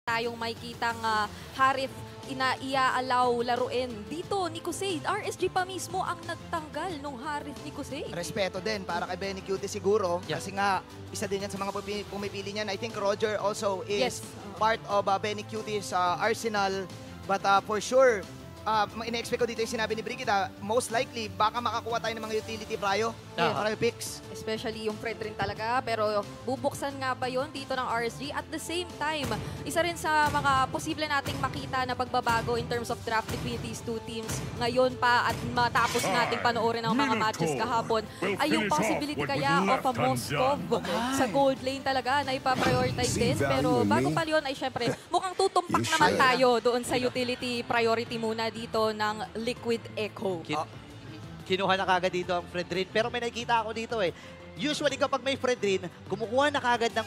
tayong makikitang Harith ia-allow laruin dito ni Kusei. RSG pa mismo ang nagtanggal nung Harith ni Kusei. Respeto din para kay Benny Cutie siguro. Yeah. Kasi nga, isa din yan sa mga pumipili niyan. I think Roger also is Yes. part of Benny Cutie's arsenal. But for sure, ina-expect ko dito yung sinabi ni Brigida, most likely, baka makakuha tayo ng mga utility prayo. Prayo picks. Especially yung Fred rin talaga. Pero bubuksan nga ba yon dito ng RSG? At the same time, isa rin sa mga posible nating makita na pagbabago in terms of draft between these two teams ngayon pa at matapos nating panoorin ang mga matches kahapon ay yung possibility kaya of a Moskov sa gold lane talaga na ipaprioritize din. Pero bago pa yun ay syempre mukhang tutumpak naman tayo doon sa utility priority muna dito ng Liquid Echo. Kinuha na kagad dito ang Fredrin. Pero may nakikita ako dito eh. Usually kapag may Fredrin, kumukuha na kagad ng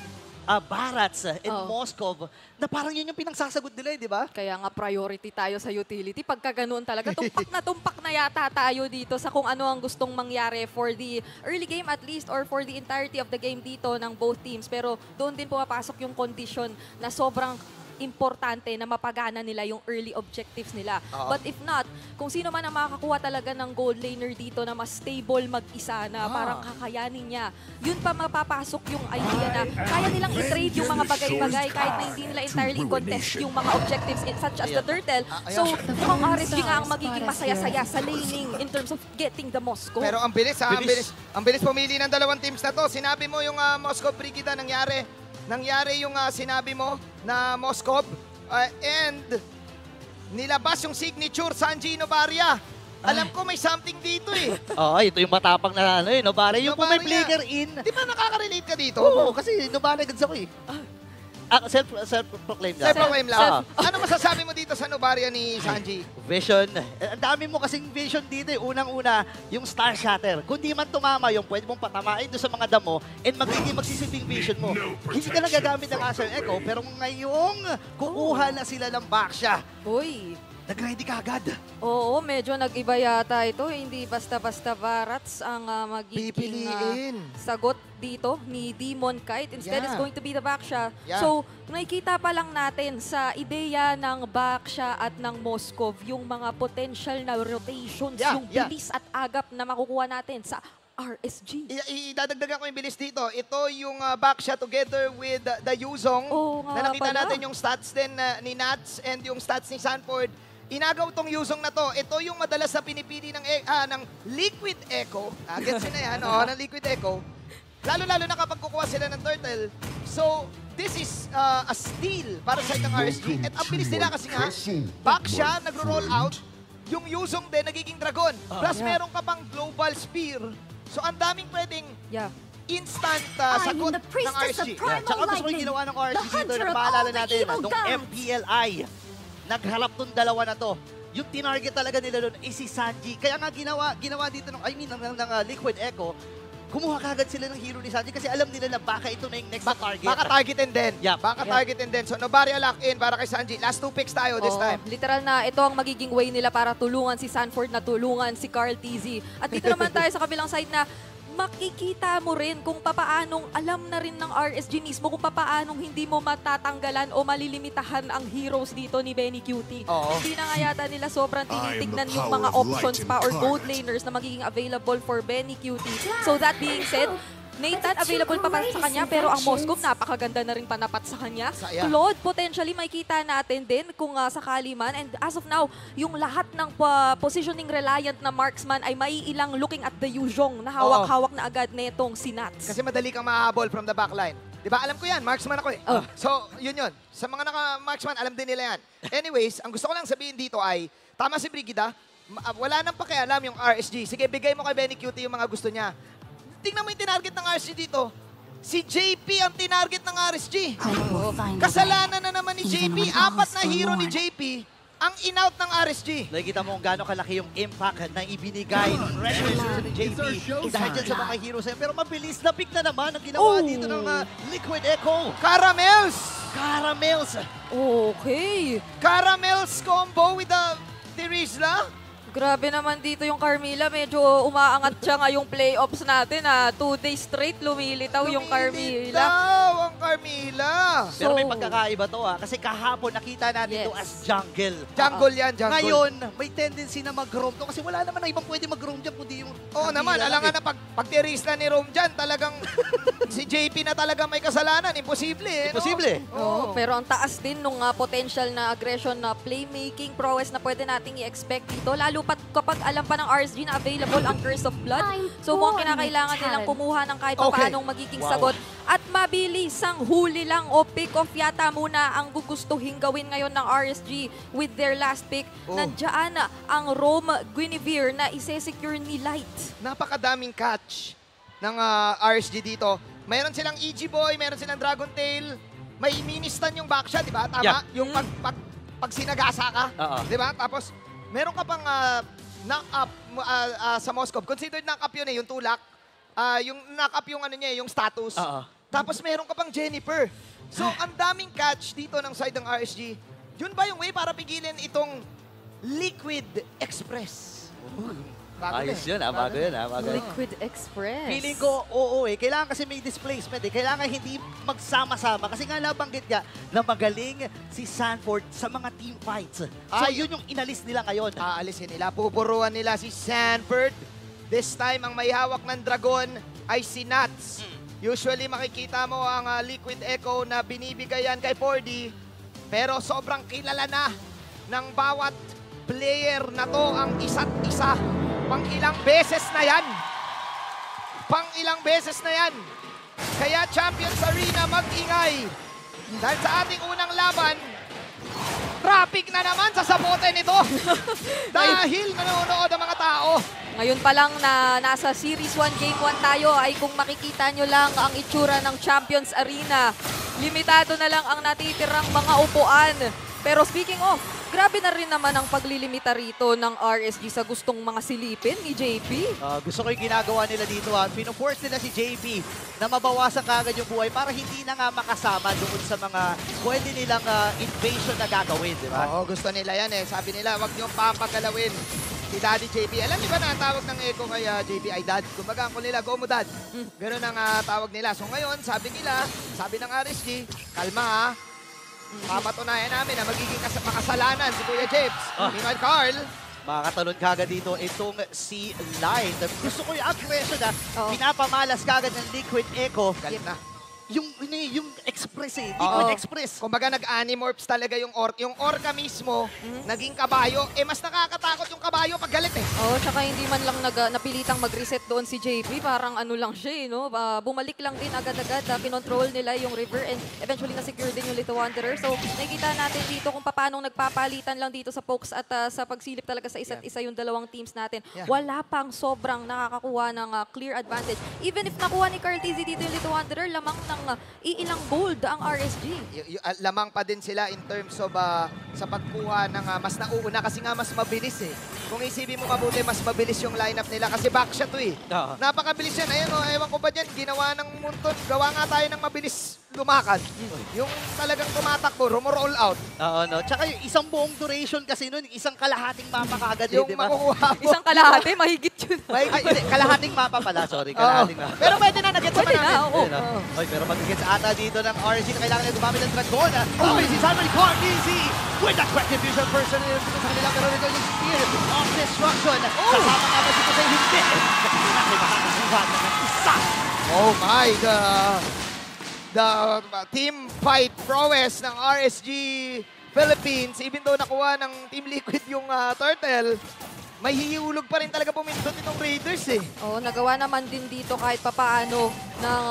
Barats and Moskov na parang yun yung pinagsasagot nila eh, di ba? Kaya nga priority tayo sa utility. Pagka ganoon talaga, tumpak na yata tayo dito sa kung ano ang gustong mangyari for the early game at least or for the entirety of the game dito ng both teams. Pero doon din pumapasok yung condition na sobrang importante na mapagana nila yung early objectives nila. But if not, kung sino man ang makakakuha talaga ng gold laner dito na mas stable mag-isa na parang kakayanin niya, yun pa mapapasok yung idea na kaya nilang i-trade yung mga bagay-bagay kahit na hindi nila entirely contest yung mga objectives such as the turtle. So, mukhang RSG nga ang magiging masaya-saya sa laning in terms of getting the Moskov. Pero ang bilis ha, ang bilis pumili ng dalawang teams na to. Sinabi mo yung Moskov Brigida nangyari yung sinabi mo na Moskov and nilabas yung signature Sanji Novaria. Alam ko may something dito eh. Ito yung matapang na Novaria. Yung kung may flicker in. Di ba nakaka-relate ka dito? Oo, kasi Novaria goods ako eh. Self-proclaim lang. Self-proclaim lang. Ano masasabi mo dito sa Novaria ni Sanji? Vision. Ang dami mo kasing vision dito eh. Unang-una, yung Star Shatter. Kung di man tumama yung pwede mong patamain doon sa mga damo and magiging magsisiping vision mo. Hindi ka na gagamit ng Asher Echo, pero ngayong kukuha na sila ng Baksha. Uy. Nag-ready ka agad. Oo, medyo nag-iba yata ito. Hindi basta-basta Barats ang magiging sagot dito ni Demon Kite. Instead, it's going to be the Baksha. So, nakikita pa lang natin sa ideya ng Baksha at ng Moskov yung mga potential na rotations, yung bilis at agap na makukuha natin sa RSG. Idadagdagan ko yung bilis dito. Ito yung Baksha together with the Yuzong. Na nakita natin yung stats din ni Nats and yung stats ni Sanford. Inagaw tong Yuzong na to. Ito yung madalas na pinipili ng Liquid Echo. Gets na yan, ng Liquid Echo. Lalo-lalo na kapag kukuha sila ng Turtle. So, this is a steal para sa itong RSG. At ang bilis nila kasi nga, Baksha nagro-roll out. Yung Yuzong din, nagiging Dragon. Plus, meron ka pang Global Spear. So, ang daming pwedeng instant sagot ng RSG. Tsaka gusto ko yung ginawa ng RSG dito na maalala natin nung MPLI. Nagharap tong dalawa na to. Yung tinarget talaga nila doon ay si Sanji. Kaya nga ginawa dito ng Liquid Echo, kumuha kagad sila ng hero ni Sanji kasi alam nila na baka ito na yung next target. Baka targetin din. Baka targetin din. So, Novaria lock-in para kay Sanji. Last 2 picks tayo this time. Literal na ito ang magiging way nila para tulungan si Sanford na tulungan si Carl TZ. At dito naman tayo sa kabilang side na makikita mo rin kung papaanong alam na rin ng RSG mismo kung papaanong hindi mo matatanggalan o malilimitahan ang heroes dito ni Benny Cutie. Hindi na nga yata nila sobrang tinitignan yung mga options pa or gold laners na magiging available for Benny Cutie. So that being said, Nathan, available pa sa kanya, pero ang Moskov, napakaganda na rin panapat sa kanya. Claude, potentially, makikita natin din kung sakali man. And as of now, yung lahat ng positioning reliant na marksman ay maiilang looking at the Yuzong na hawak-hawak na agad netong si Nats. Kasi madali kang mahabol from the backline. Diba? Alam ko yan, marksman ako eh. So, yun. Sa mga naka-marksman, alam din nila yan. Anyways, ang gusto ko lang sabihin dito ay, tama si Brigida, wala nang pakialam yung RSG. Sige, bigay mo kay Benny Cutie yung mga gusto niya. Tingnan mo yung tinarget ng RSG dito. Si JP ang tinarget ng RSG. Kasalanan na naman ni JP. 4 na hero ni JP ang in-out ng RSG. Nakikita mo kung gaano kalaki yung impact na ibinigay ng Red Razor ni JP dahil dyan sa mga heroes. Pero mabilis na pick na naman ang ginawa dito ng Liquid Echo. Caramels! Okay. Caramels combo with the Terizla. Grabe naman dito yung Carmilla. Medyo umaangat siya ngayong playoffs natin. 2 days straight lumilitaw yung Carmilla. Lumilitaw ang Carmilla. Pero may pagkakaiba to kasi kahapon nakita natin to as jungle. Jungle yan, jungle. Ngayon, may tendency na mag-roam to kasi wala naman na ibang pwede mag-roam dyan kundi yung... Oo naman, alam nga na pag-tiris na ni Rome dyan, talagang si JP na talaga may kasalanan. Imposible eh. Imposible. Oo, pero ang taas din nung potential na aggression na playmaking prowess na pwede nating i-expect dito. Lalo pat kapag alam pa ng RSG na available ang Curse of Blood. So mukhang kinakailangan nilang kumuha ng kahit paanong magiging sagot. At mabilis ang huli lang o pick-off yata muna ang gugustuhin gawin ngayon ng RSG with their last pick. Nandiyan ang Rome Guinevere na ise-secure ni Light. Napakadaming catch ng RSG dito. Mayroon silang EG Boy, mayroon silang Dragon Tail. May mini-stun yung backshot, di ba? Tama? Yeah. Yung pag sinagasa ka, di ba? Tapos, meron ka pang knock-up sa Moskov. Considered knock-up yun eh, yung tulak. Yung knock-up yung ano niya, yung status. Tapos meron ka pang Jennifer. So, ang daming catch dito ng side ng RSG. Yun ba yung way para pigilin itong Liquid Express? Ayos yun, bago yun. Liquid Express. Feeling ko, oo kailangan kasi may displacement Kailangan hindi magsama-sama. Kasi nga nabanggit niya na magaling si Sanford sa mga team fights. So yun yung inalis nila ngayon. Aalisin nila, pupuruan nila si Sanford. This time, ang may hawak ng dragon ay si Nats. Usually, makikita mo ang Liquid Echo na binibigayan kay 4D. Pero sobrang kilala na ng bawat player na to ang isa't isa. Pang-ilang beses na yan. Pang-ilang beses na yan. Kaya Champions Arena mag-ingay. Dahil sa ating unang laban, traffic na naman sa sabote nito. Dahil nanonood ang mga tao. Ngayon pa lang na nasa Series 1 Game 1 tayo ay kung makikita nyo lang ang itsura ng Champions Arena. Limitado na lang ang natitirang mga upuan. Pero speaking of, grabe na rin naman ang paglilimita rito ng RSG sa gustong mga silipin ni JP. Gusto ko yung ginagawa nila dito. Pino-force nila si JP na mabawasan kaagad yung buhay para hindi na nga makasama doon sa mga pwede nilang invasion na gagawin, di ba? Oo, gusto nila yan eh. Sabi nila, wag niyong papagalawin si Daddy JP. Alam niyo ba na ang tawag ng Echo kay JP ay Dad? Kumbaga ang nila, go mo Dad. Ganun ang tawag nila. So ngayon, sabi ng RSG, kalma ha. Papatunayan namin na magiging makasalanan si Kuya Jeps. Meanwhile, Carl, Makakatalon kagad dito itong si Light. Gusto ko yung aggression pinapamalas kagad ng Liquid Echo. galit na. Yung Express Liquid Express. Kumbaga nag-animorphs talaga yung orc. Yung orca mismo, naging kabayo. Mas nakakatakot yung kabayo pag galit eh. Tsaka hindi man lang napilitang mag-reset doon si JP. Parang ano lang siya no? Bumalik lang din agad-agad. Kinontrol nila yung river and eventually na-secure din yung Little Wanderer. So nakikita natin dito kung paano nagpapalitan lang dito sa pokes at sa pagsilip talaga sa isa't isa yung dalawang teams natin. Wala pang sobrang nakakakuha ng clear advantage. Even if nakuha ni Carl TZ dito yung Little Wanderer, lamang ng iilang gold ang RSG. Lamang pa din sila in terms of sa pagkuha ng mas nauuna kasi nga mas mabilis eh. Kung isipin mo mabuti, mas mabilis yung lineup nila kasi backshot to eh. Napakabilis yan. Ayun ewan ko ba dyan, ginawa ng Munton, gawa nga tayo ng mabilis lumakad. Yung talagang tumatakbo, rumoroll out. Tsaka yung isang buong duration kasi nun, isang kalahating mapa kaagad Yung di ba? makukuha mo. Isang kalahati, mahigit yun. Kalahating mapa pala, sorry. Kalahating mapa. Pero pwede na, nag-gets Pwede naman natin. na, Pero mag-gets ata dito ng RSG na kailangan na gumamit ng Dragon. Si Simon Clark, easy! With that corrective fusion person sa kanila, pero nito yung spear of destruction. Kasama nga ba si Jose? Hindi. Kasi natin makakasuhan ng isa. Oh my God. The team fight prowess ng RSG Philippines, even though nakuha ng Team Liquid yung turtle, may hihiulog pa rin talaga pumindot itong Raiders eh. Nagawa naman din dito kahit papaano ng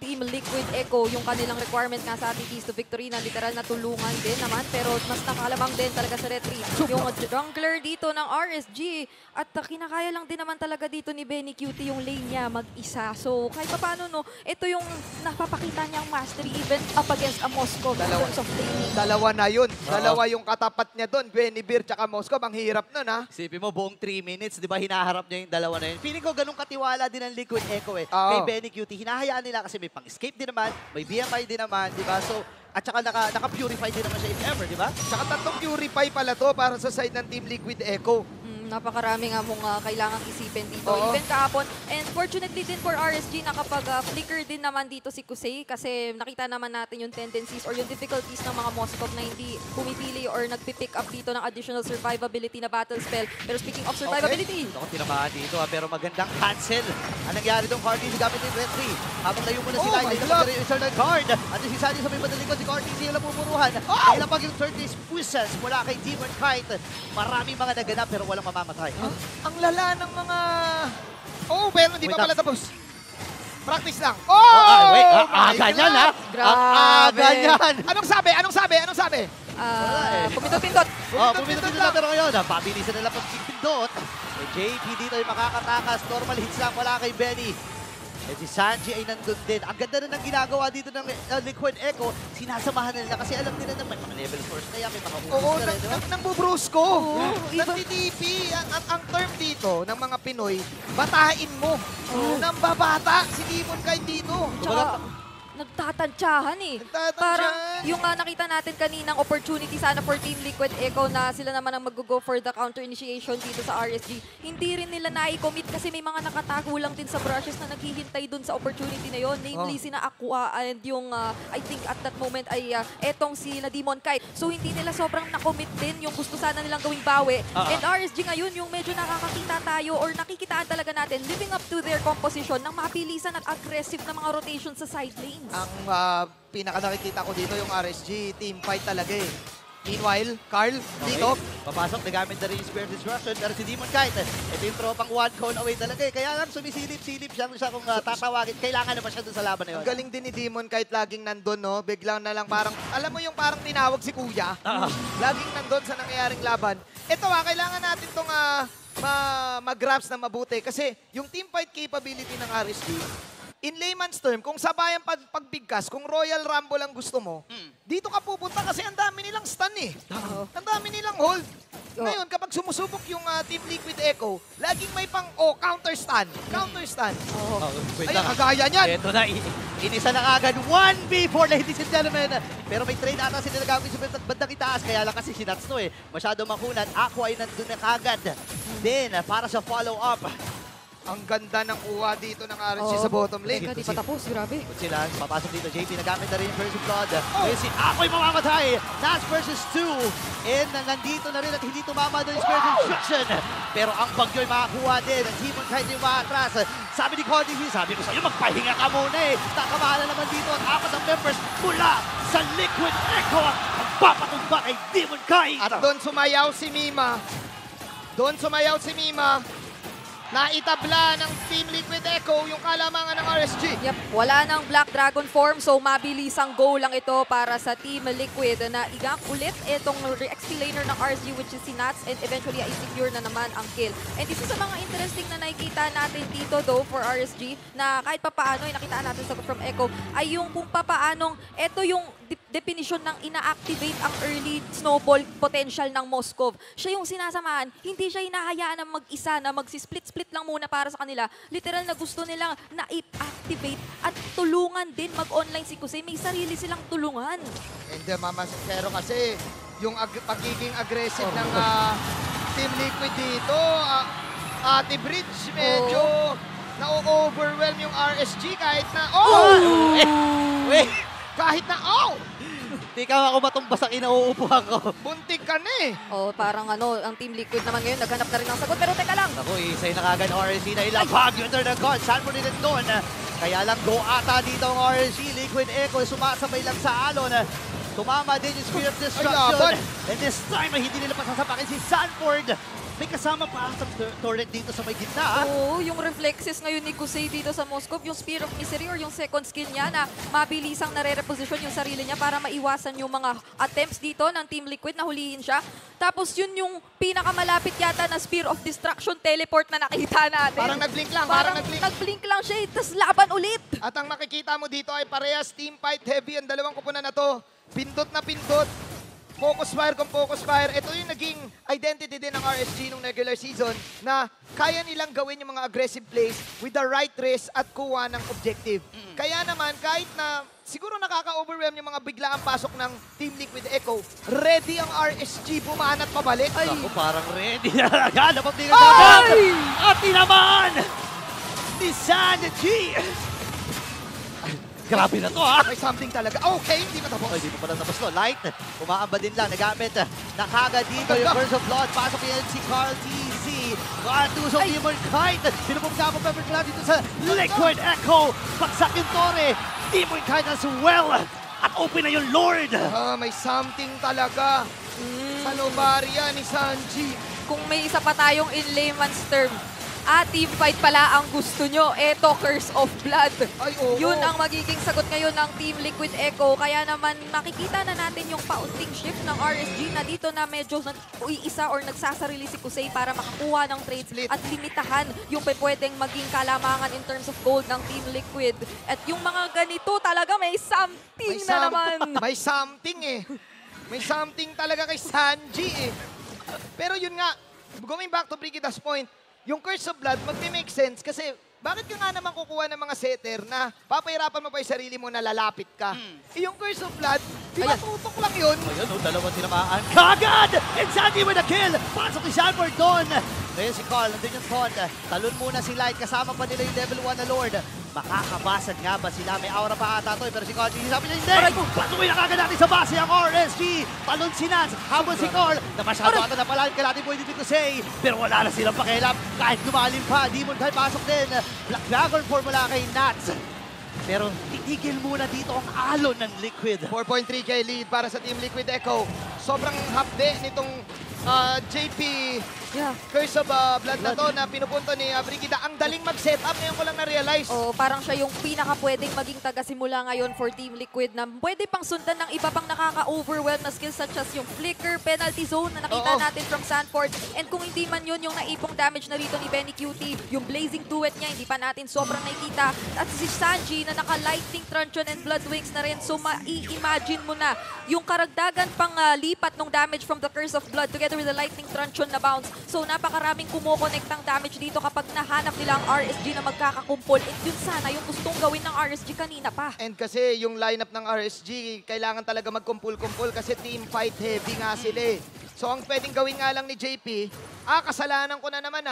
Team Liquid Echo yung kanilang requirement nga sa ating Keys to Victory na literal na tulungan din naman pero mas nakalamang din talaga sa retreat yung jungler dito ng RSG at kinakaya lang din naman talaga dito ni Benny Cutie yung lane niya mag-isa. So kahit paano ito yung napapakita niyang mastery even up against a Moskov in terms of laning. Dalawa na yun. Dalawa yung katapat niya doon. Guinevere tsaka Moskov. Ang hirap nun ha. Isipin mo buong 3 minutes, di ba hinaharap niya yung dalawa na yun. Feeling ko ganun katiwala din ang Liquid Echo kay Benny Cutie. Hinahayaan nila kasi may pang-escape din naman, may BMI din naman, di ba? So, at saka naka-purify din naman siya if ever, di ba? Tsaka tatlong purify pala to para sa side ng Team Liquid Echo. Napakarami nga mong kailangang isipin dito. Oo. Even kahapon. And fortunately din for RSG, nakapag-flicker din naman dito si Kusei kasi nakita naman natin yung tendencies or yung difficulties ng mga Moskov na hindi pumipili or nagpipick up dito ng additional survivability na battle spell. Pero speaking of survivability, Ako tinamaan dito pero magandang cancel. Ang nangyari doon, Cartesi gamit yung Red 3. Habang layo muna si Oh Lailay, my God! napagdari yung Eternal Guard. At si Sanji sa may madalikod, si Cartesi yung napupuruhan. Kailan pag yung third days pushes mula kay Demon Kite. Maraming mga naganap pero walang mamamatay. Ang lala ng mga... Oh, pero hindi Wait pa pala up. tapos. Practice lang. Oh! Wait, my ganyan God! ha? Grabe. Ganyan! Anong sabi? Anong sabi? Anong sabi? pumindot-pindot. Pumindot nila pero ngayon, pabilisan nila pag-pindot. JP dito ay makakatakas. Normal hits lang wala kay Benny. Eh si Sanji ay nandun din. Ang ganda na ng ginagawa dito ng Liquid Echo. Sinasamahan nila kasi alam nila na may mga level source na yan, may mga Oo, unos na rin. no? nang bubrusko. iba- Nag-TTP. Ang term dito ng mga Pinoy, batahin mo. Nang babata si Demon Kite dito. Tsaka, nagtatantsahan eh. Nagtatantsahan. Parang yung nakita natin kaninang opportunity sana for Team Liquid Echo na sila naman ang mag-go for the counter initiation dito sa RSG. Hindi rin nila na-commit kasi may mga nakatago lang din sa brushes na naghihintay dun sa opportunity na yon. Namely sina Aqua and yung I think at that moment ay etong si na Demon Kite. So hindi nila sobrang na-commit din yung gusto sana nilang gawing bawi. And RSG ngayon yung medyo nakakakita tayo or nakikitaan talaga natin living up to their composition ng mabilisan at aggressive na mga rotation sa side lanes. Ang pinaka nakikita ko dito yung RSG, team fight talaga eh. Meanwhile, Carl, dito, Papasok, nagamit na rin yung Spirit Destruction. Pero si Demon Kite, ito yung tropang one call away talaga eh. Kaya lang sumisilip-silip siya kung tatawagin. Kailangan naman siya dun sa laban na yun. ang galing din ni Demon kahit laging nandun, no? Biglang na lang parang, alam mo yung parang tinawag si Kuya? Laging nandun sa nangyayaring laban. Ito kailangan natin itong mag-grabs na mabuti. Kasi yung team fight capability ng RSG, in layman's term, kung sabayan pagbigkas, kung Royal Rumble ang gusto mo, dito ka pupunta kasi ang dami nilang stun eh. Ang dami nilang hold. Ngayon, kapag sumusubok yung Team Liquid Echo, laging may counter stun. Counter stun. Wait Ayan, lang. kagaya niyan. Ito na, inisa na agad. 1v4, ladies and gentlemen. Pero may trade ata sila gagawin sa bandang itaas. Kaya lang kasi si Nats to eh. Masyado makunat. Ako ay nandun na kagad. Then, para sa follow-up. Ang ganda ng kuha dito ng RSG sa bottom lane. Teka, di pa tapos. Grabe. Kung sila, papasok dito. JP nagamit na rin yung First Blood. Ngayon si Ako'y mamamatay. Nats versus 2. And nandito na rin at hindi tumama doon yung Spirit Destruction. Pero ang bagyo'y makakuha din. Ang Demon kahit yung maatras. Sabi ni Cody, sabi ko sa'yo, magpahinga ka muna eh. Takamahala naman dito at apat ang members mula sa Liquid Echo. Ang papatumba kay Demon Kai. At doon sumayaw si Mima. Naitabla ng Team Liquid Echo yung kalamangan ng RSG. Yep, wala nang Black Dragon form so mabilisang go lang ito para sa Team Liquid na igang ulit itong XP laner ng RSG which is si Nats and eventually ay secure na naman ang kill. And isa sa mga interesting na nakikita natin dito though for RSG na kahit papaano ay nakita natin sa from Echo ay yung kung papaanong ito yung definition ng ina-activate ang early snowball potential ng Moskov. Siya yung sinasamahan, hindi siya hinahayaan na mag-isa na magsi-split-split lang muna para sa kanila. Literal na gusto nilang na-activate at tulungan din mag-online si Kusei. May sarili silang tulungan. And Mama Pero kasi yung pagiging aggressive ng Team Liquid dito, Ate Bridge, medyo na-overwhelm yung RSG kahit na, Wait! kahit na, Di ka ako matumbas ang inauupuhan ko. buntik ka na eh. Oh, parang ang Team Liquid naman ngayon, naghanap na rin ng sagot. Pero teka lang, Ako, isa'y nakagad RSG na ilabag yung Eternal God. Sanford din doon. Kaya lang go ata dito ang RSG. Liquid Echo sumasabay lang sa alon. Tumama din yung Spirit of Destruction. And this time, hindi nila pasasapakin si Sanford. May kasama pa ang turret dito sa may gitna. yung reflexes ngayon ni Kusei dito sa Moskov, yung Spear of Misery or yung second skill niya na mabilisang nare-reposition yung sarili niya para maiwasan yung mga attempts dito ng Team Liquid na hulihin siya. Tapos yun yung pinakamalapit yata na Spear of Destruction teleport na nakita natin. Parang nag-blink lang, nag-blink lang siya, tapos laban ulit. At ang makikita mo dito ay parehas team fight heavy ang dalawang kupunan na to. Pindot na pindot. Focus fire kung focus fire. Ito yung naging identity din ng RSG nung regular season na kaya nilang gawin yung mga aggressive plays with the right risk at kuha ng objective. Kaya naman, kahit na siguro nakaka-overwhelm yung mga biglaang pasok ng Team Liquid Echo, ready ang RSG bumanat pabalik. Ay, ako parang ready na talaga. Napapingan na at tinamaan ni Sanji. Grabe na to, ha? May something talaga. Okay, hindi pa tapos. Ay, hindi pa pala tapos to. Light, umaamba din lang. Nagamit. Nakaga dito yung Curse of Blood. Pasok yan si Carl TZ. Cartuso Demon Kite. Pinupumga po Pepper Cloud dito sa Liquid Echo. Paksak yung Torre. Demon Kite as well. At open na yung Lord. May something talaga sa Novaria ni Sanji. Kung may isa pa tayong in layman's term, team fight pala ang gusto nyo. Eto, Curse of Blood. Ay, oo. Yun ang magiging sagot ngayon ng Team Liquid Echo. Kaya naman makikita na natin yung paunting shift ng RSG na dito na medyo nag-uiisa or nagsasarili si Kusei para makakuha ng trades at limitahan yung pwedeng maging kalamangan in terms of gold ng Team Liquid. At yung mga ganito talaga may something na naman. May something eh. May something talaga kay Sanji eh. Pero yun nga, going back to Brigida's point, yung Curse of Blood, mag-make sense kasi bakit ka nga naman kukuha ng mga setter na papahirapan mo pa yung sarili mo na lalapit ka? Yung Curse of Blood, di ba tutok lang yun? Ayan, dalawa tinamaan. Kagad! And Sandy with a kill! Pasok ni Sanford doon. Ngayon si Carl, nandun yung taunt. Talon muna si Light, kasama pa nila yung level 1 na Lord. Makakabasag nga ba sila? May aura pa ata to, pero si Carl, sabi niya hindi! Patuloy na kagad natin sa base ang RSG! Talon si Nats, habol si Carl, na masyado ata na pala, kailangan pwede dito say, pero wala na silang pakialam. Kahit lumalim pa, Demon Knight pasok din. Black Dragon formula kay Nats. Pero titigil muna dito ang alon ng Liquid. 4.3k lead para sa Team Liquid Echo. Sobrang hapde nitong JP Curse of Blood na to na pinupunto ni Brigida. Ang daling mag-setup, ngayon ko lang na-realize. Parang siya yung pinaka-pwedeng maging taga-simula ngayon for Team Liquid na pwede pang sundan ng iba pang nakaka-overwhelm na skills such as yung flicker, penalty zone na nakita natin from Sanford. And kung hindi man yun yung naipong damage na rito ni Benny Cutie, yung blazing duet niya, hindi pa natin sobrang nakikita. At si Sanji na naka-lightning truncheon and blood wings na rin. So ma-i-imagine mo na yung karagdagan pang lipat ng damage from the Curse of Blood together with the lightning truncheon na bounce. So napakaraming kumokonektang damage dito kapag nahanap nila ang RSG na magkakakumpol. And yun sana yung gustong gawin ng RSG kanina pa. And kasi yung lineup ng RSG, kailangan talaga magkumpul-kumpul kasi team fight heavy nga sila eh. So ang pwedeng gawin nga lang ni JP, kasalanan ko na naman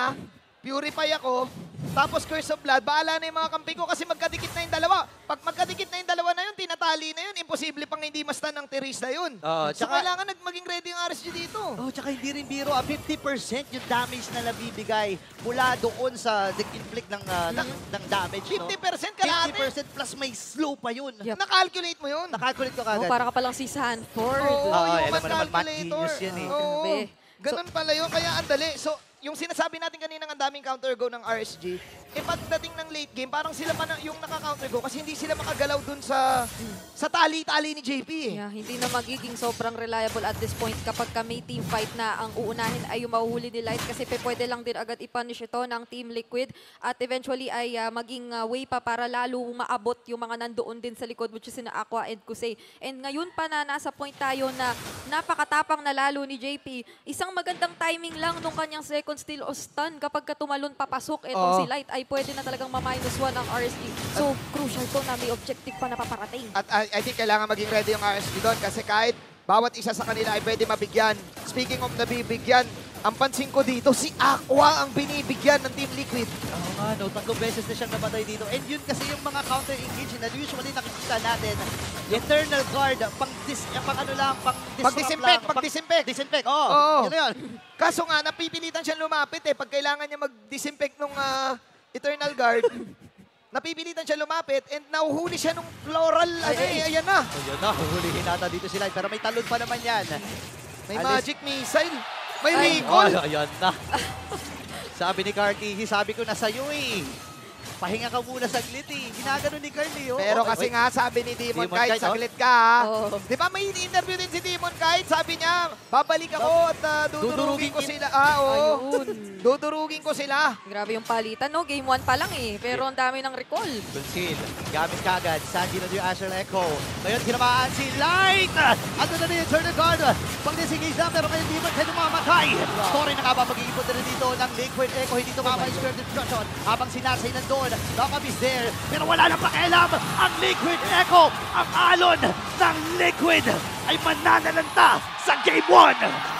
purify ako, tapos Curse of Blood, bahala na yung mga kampi ko kasi magkadikit na yung dalawa. Pag magkadikit na yung dalawa na yun, tinatali na yun, imposible pang hindi mastan ng Teris na yun. So kailangan maging ready yung RSG dito. Tsaka hindi rin biro, 50% yung damage na nabibigay mula doon sa inflict ng damage. 50% kalahati. 50% plus may slow pa yun. Na-calculate mo yun. Na-calculate ko kagad. Para ka palang si Sanford. Yung alam mo naman, math calculator. genius yan eh. Ganun pala yun, kaya andali. So, yung sinasabi natin kanina ng daming counter go ng RSG, pagdating ng late game, parang sila pa yung naka-counter go kasi hindi sila makagalaw dun sa tali-tali ni JP eh. Hindi na magiging sobrang reliable at this point kapag may team fight na ang uunahin ay yung mahuhuli ni Light kasi pwede lang din agad i-punish ito ng Team Liquid at eventually ay maging way pa para lalo maabot yung mga nandoon din sa likod which is sina Aqua and Kusei. And ngayon pa na nasa point tayo na napakatapang na lalo ni JP, isang magandang timing lang nung kanyang second steal o stun kapag tumalon papasok etong si Light ay pwede na talagang ma-1 ang RSG. So, crucial to na may objective pa na paparating. At I think kailangan maging ready yung RSG doon kasi kahit bawat isa sa kanila ay pwede mabigyan. Speaking of nabibigyan, ang pansin ko dito, si Aqua ang binibigyan ng Team Liquid. Tatlong beses na siyang namatay dito. And yun kasi yung mga counter-engage na usually nakikita natin, Eternal Guard, Pag-disinfect. Disinfect, yun na yun. Kaso nga, napipilitan siyang lumapit pag kailangan niya mag-disinfect nung Eternal Guard. Napipilitan siya lumapit and nahuhuli siya nung floral. Ayan na. Ayan na, huhulihin nata dito sila. Pero may talon pa naman yan. May magic missile. May recall. Ayan na. Sabi ni Cartihi, sabi ko na sa'yo eh. pahinga ka muna saglit eh. Ginagano ni Carly, oh. Pero Okay, kasi wait. nga, sabi ni Demon Demon Kite, Kite, saglit ka ha. Oh. Di ba may interview din si Demon Kite? Sabi niya, babalik ako at dudurugin ko sila. Oo. Ayun. Dudurugin ko sila. Grabe yung palitan, no? Game 1 pa lang eh. Pero ang dami ng recall. Bulsil, gamit kagad. Sanji na yung Astral Echo. Ngayon, kinamaan si Light! Ano na yung turn guard? Pag-disengage na, pero ngayon Demon Kite mamatay. Story na nga ba mag-iipon na dito ng Liquid Echo. Hindi tumama yung Square Destruction. Habang si Narsai nandun, Knock-up is there. Pero wala nang pakialam. Ang Liquid Echo, ang alon ng Liquid ay mananalanta sa Game 1.